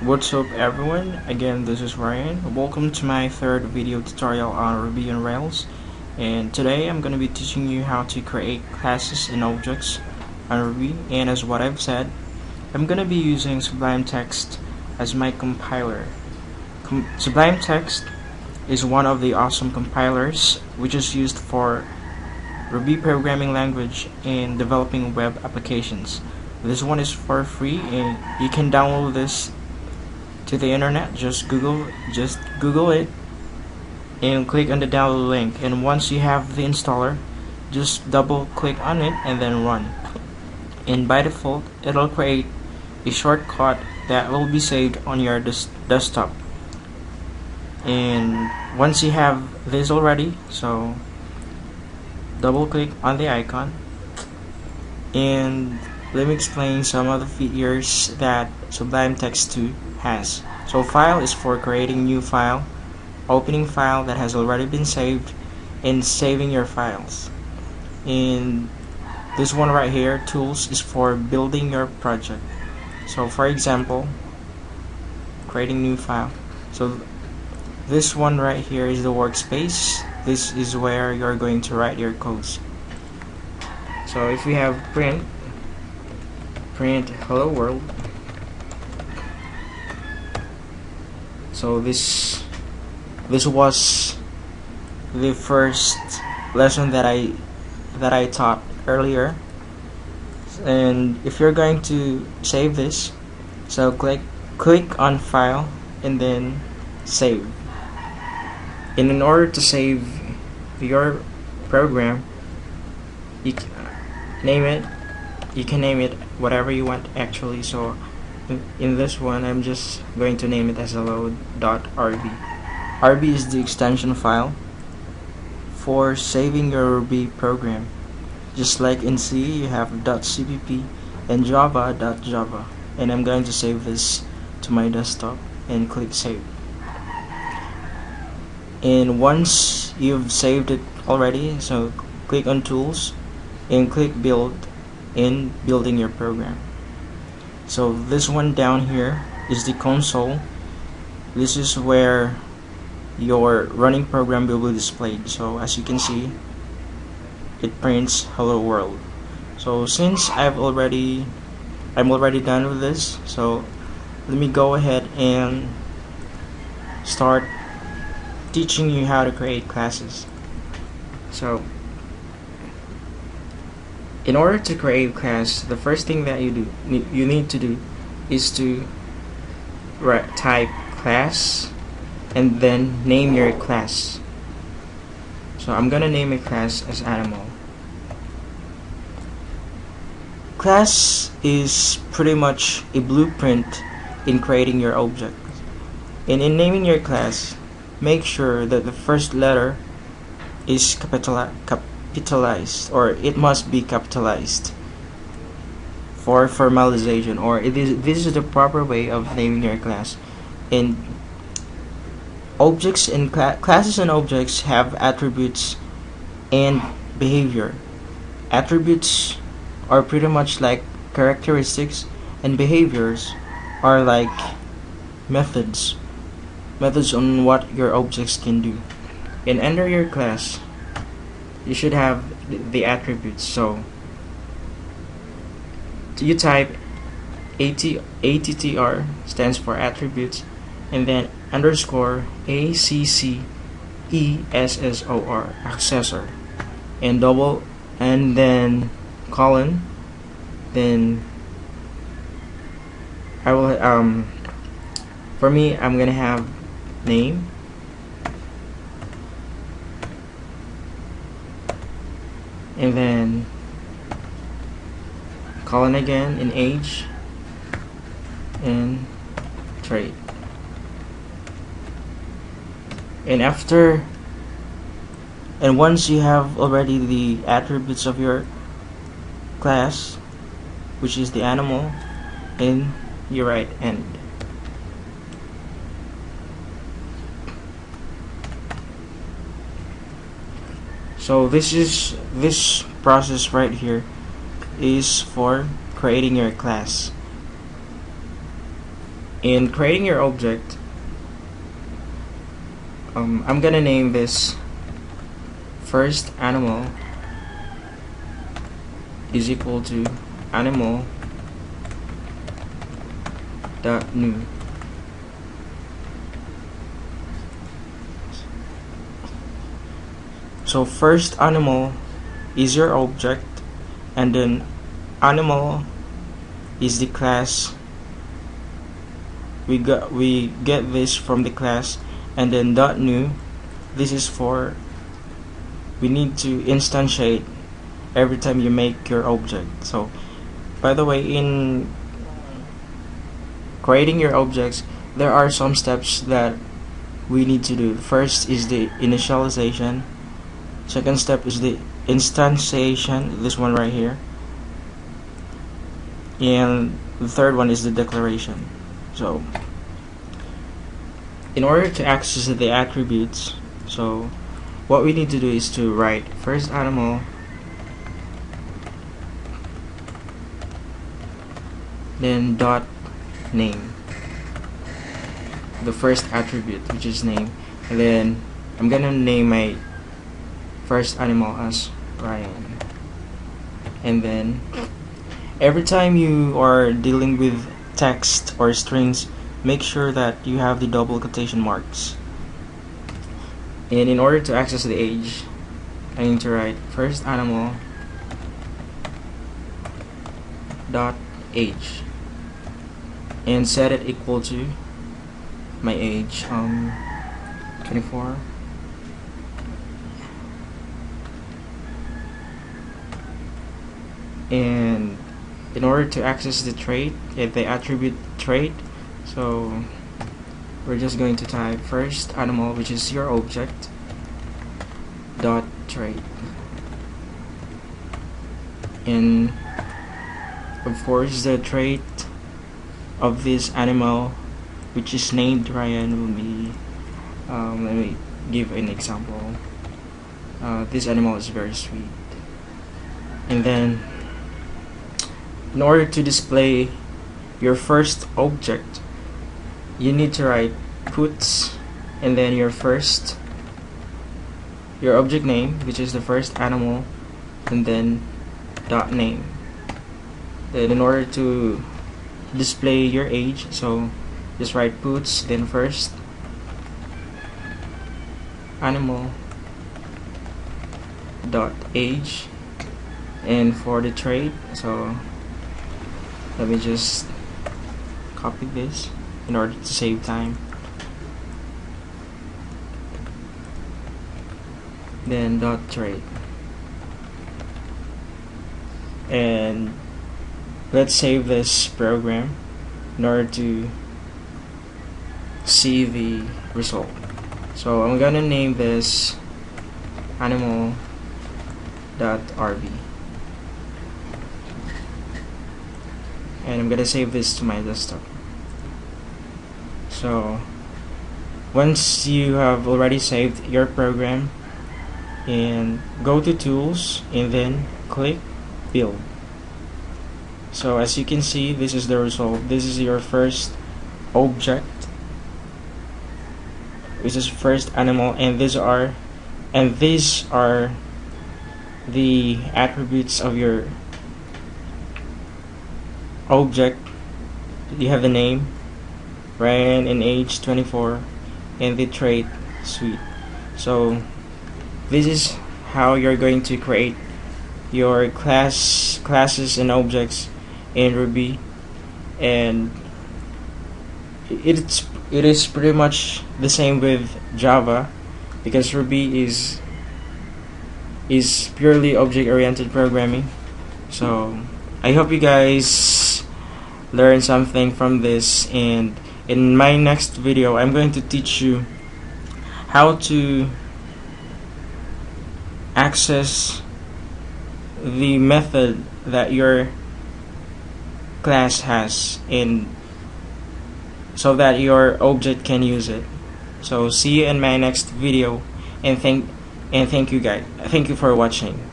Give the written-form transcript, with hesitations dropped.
What's up everyone, again this is Ryan. Welcome to my third video tutorial on Ruby on Rails, and today I'm going to be teaching you how to create classes and objects on Ruby. And as what I've said, I'm going to be using Sublime Text as my compiler. Sublime Text is one of the awesome compilers which is used for Ruby programming language in developing web applications. This one is for free and you can download this to the internet. Just Google it and click on the download link, and once you have the installer, just double click on it and then run, and by default it'll create a shortcut that will be saved on your desktop. And once you have this already, so double click on the icon, and let me explain some of the features that Sublime Text 2 has. So file is for creating new file, opening file that has already been saved, and saving your files. And this one right here, tools, is for building your project. So for example, creating new file. So this one right here is the workspace. This is where you're going to write your codes. So if we have print hello world. So this was the first lesson that I taught earlier. And if you're going to save this, so click on file and then save. And in order to save your program, you can name it whatever you want actually. So in this one, I'm just going to name it as hello.rb. RB is the extension file for saving your Ruby program. Just like in C, you have .cpp and java.java. And I'm going to save this to my desktop and click save. And once you've saved it already, so click on tools and click build in building your program. So this one down here is the console. This is where your running program will be displayed. So as you can see, it prints hello world. So since I'm already done with this, so let me go ahead and start teaching you how to create classes. So in order to create a class, the first thing that you need to do is to type class and then name your class. So I'm gonna name a class as animal. Class is pretty much a blueprint in creating your object. And in naming your class, make sure that the first letter is capitalized, or it must be capitalized for formalization, or this is the proper way of naming your class. And objects and classes and objects have attributes and behavior. Attributes are pretty much like characteristics, and behaviors are like methods on what your objects can do. And under your class, you should have the attributes. So you type ATTR, stands for attributes, and then underscore ACCESSOR, accessor, and double, and then colon. Then I will for me, I'm gonna have name, and then colon again, in age, and trade. And once you have already the attributes of your class, which is the animal, and you write end. So this process right here is for creating your class. In creating your object, I'm gonna name this first animal is equal to animal dot new. So first animal is your object, and then animal is the class. We get this from the class, and then dot new, this is for we need to instantiate every time you make your object. So by the way, in creating your objects, there are some steps that we need to do. First is the initialization, second step is the instantiation, this one right here, and the third one is the declaration. So in order to access the attributes, so what we need to do is to write first animal, then dot name, the first attribute, which is name, and then I'm gonna name my first animal as Ryan. And then every time you are dealing with text or strings, make sure that you have the double quotation marks. And in order to access the age, I need to write first animal dot age and set it equal to my age, 24. And in order to access the trait, the attribute trait, so we're just going to type first animal, which is your object, dot trait, and of course the trait of this animal, which is named Ryan, will be let me give an example. This animal is very sweet. And then in order to display your first object, you need to write puts and then your object name, which is the first animal, and then dot name. Then in order to display your age, so just write puts, then first animal dot age, and for the trait, so let me just copy this in order to save time. Then dot trait, and let's save this program in order to see the result. So I'm gonna name this animal dot rb, and I'm gonna save this to my desktop. So once you have already saved your program, and go to tools and then click build. So as you can see, this is the result. This is your first object, which is first animal, and these are the attributes of your object. You have the name Ryan and age 24, and the trait sweet. So this is how you're going to create your classes and objects in Ruby, and it is pretty much the same with Java, because Ruby is purely object-oriented programming. So I hope you guys learned something from this, and in my next video I'm going to teach you how to access the method that your class has, in so that your object can use it. So see you in my next video, and thank you guys. Thank you for watching.